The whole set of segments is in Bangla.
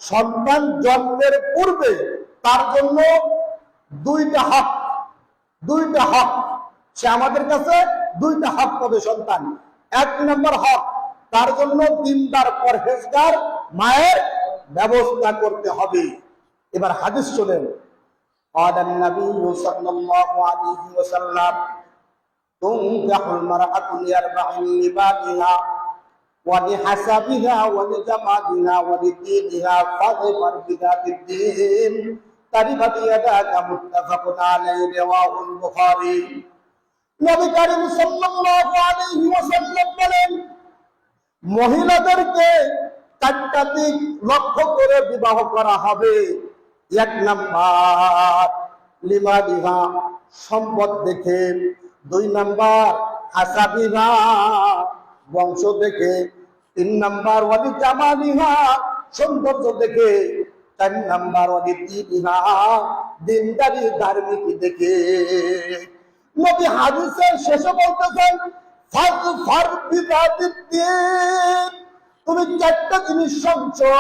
সন্তান জন্মের পূর্বে তার জন্য দুইটা হক সে আমাদের কাছে দুইটা হক পাবে সন্তান। এক নম্বর হক, তার জন্য দিনদার পরহেজগার মায়ের ব্যবস্থা করতে হবে। এবার হাদিস শুনেন। قال النبي صلى الله عليه وسلم تنكح المرأة لأربع: لمالها ولحسبها ولجمالها ولدينها فاظفر بذات الدين تربت يداك متفق عليه رواه البخاري। নবী করিম সাল্লাল্লাহু আলাইহি ওয়াসাল্লাম বলেন, মহিলাদেরকে চারটা দিক লক্ষ্য করে বিবাহ করা হবে। এক নাম্বার লিমালিহা, সম্পদ দেখে। দুই নাম্বার হাসাবিহা, বংশ দেখে। তিন নাম্বার ওয়ালি জামালিহা, সৌন্দর্য দেখে। চার নাম্বার ওয়ালি দীনিহা, দিনদারি ধার্মিক দেখে। নবী হাদিসের শেষে বলতেছেন, ফাজফার বিযাতিদ দ্বীন, তুমি চারটা জিনিস শুনছো,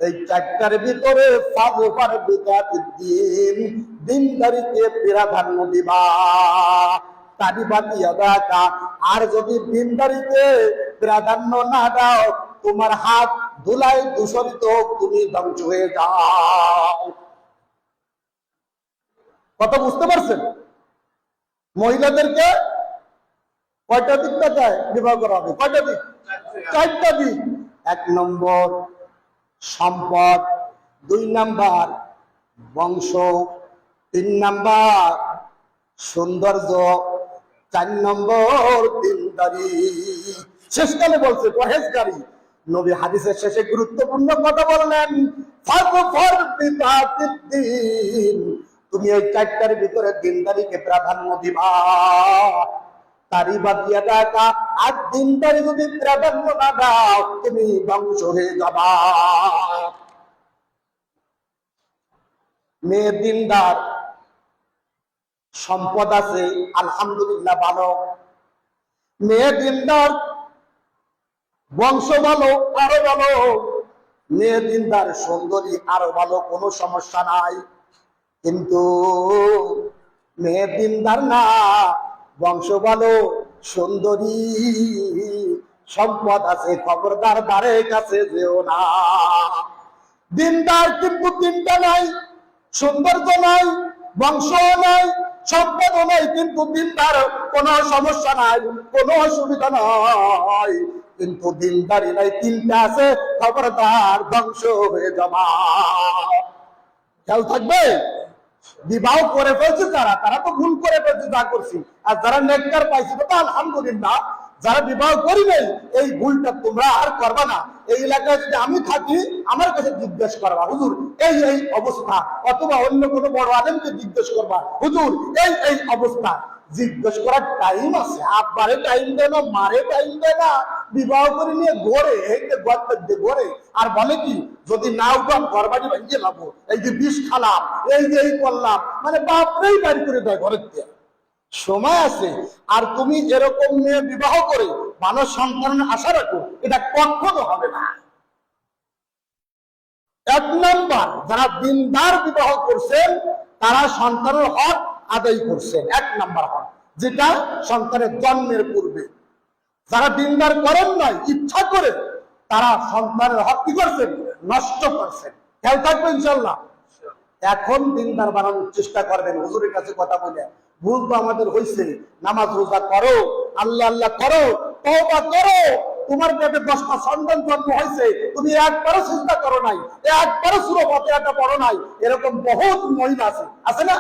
এই চারটার ভিতরে ফাজফার বিযাতিদ দ্বীন, দিনদারিকে প্রাধান্য দিবা। আর যদি দিনদারিতে প্রাধান্য না দাও, তোমার হাত ধুলায় দূষিত হোক, তুমি ধ্বংস হয়ে যাও। কথা বুঝতে পারছেন? মহিলাদেরকে কয়টা দিক দেখায় বিবাহ করা হবে? কয়টা দিক? চারটা দিক। এক নম্বর সম্পদ, দুই নাম্বার বংশ, তিন নাম্বার সৌন্দর্য, চার নম্বর দিনদারি। শেষকালে বলছে পরহেজগারি। নবী হাদিসের শেষে গুরুত্বপূর্ণ কথা বললেন, ফাজফার বিযাতিদ দ্বীন, তুমি এই চারটার ভিতরে দিনদারিকে প্রাধান্য দিবা। তারিবাত ইয়াদাকা, আর দিনদারি যদি প্রাধান্য না দাও, তুমি ধ্বংস হয়ে যাবা। মেয়ে দিনদার, সম্পদ আছে, আলহামদুলিল্লাহ ভালো। মেয়ে দিনদার, বংশ ভালো, আরো ভালো। মেয়ে দিনদার, সুন্দরী, আরো ভালো, কোনো সমস্যা নাই। কিন্তু মেয়ে দিনদার না, বংশ ভালো, সুন্দরী, সম্পদ আছে, খবরদার দ্বারে কাছে যেও না। দিনদার কিন্তু দিনটা নাই, সৌন্দর্য নাই, বংশ নাই, সম্পদ নাই, কিন্তু দিনদার, কোনো সমস্যা নাই, কোনো অসুবিধা নাই, কিন্তু দিনদারি নাই, তিনটা আছে, খবরদার ধ্বংস হয়ে যাবা। খেয়াল থাকবে। বিবাহ করে ফেলছে যারা, তারা তো ভুল করে ফেলছে যা করছি, আর যারা নেককার পাইছে তো আলহামদুলিল্লাহ। যারা বিবাহ করি নাই, এই ভুলটা তোমরা আর করবা না। এই এলাকায় যদি আমি থাকি, আমার কাছে জিজ্ঞেস করবা, হুজুর এই এই অবস্থা, অথবা অন্য কোনো বড় আলেমকে জিজ্ঞেস করবা, হুজুর এই এই অবস্থা। জিজ্ঞেস করার টাইম আছে, আব্বারে টাইম দেয় না, মারে টাইম দেয় না, বিবাহ করে নিয়ে ঘরে, এই যে ঘরে, আর বলে কি, যদি না উঠাম ঘর বাড়ি ভেঙে লাবো, এই যে বিষ খালাম, এই যে এই করলাম, মানে বাপরেই বাড়ি করে দেয় ঘরের দিয়ে। সময় আছে। আর তুমি এরকম মেয়ে বিবাহ করে মানুষ সন্তানের আশা রাখো, এটা কখনো হবে না। এক নাম্বার, যারা দিনদার বিবাহ করছেন, তারা সন্তানের হক আদায় করছেন। এক নাম্বার হক, যেটা সন্তানের জন্মের পূর্বে। যারা দিনদার করেন নাই, ইচ্ছা করে, তারা সন্তানের হক কি করছেন? নষ্ট করছেন। খেয়াল থাকবে ইনশাল্লাহ। এখন দিনদার বানানোর চেষ্টা করবেন। হুজুরের কাছে কথা বলে, ভুল তো আমাদের হয়েছে, নামাজ রোজা করো, আল্লাহ আল্লাহ করো, তওবা করো। তোমার পেটে 10টা সন্তান জন্ম হয়েছে, তুমি একবারও চিন্তা করো নাই, একবারও সূরা ফাতিহাটা পড়ো নাই, এরকম বহুত মহিলা আছে না?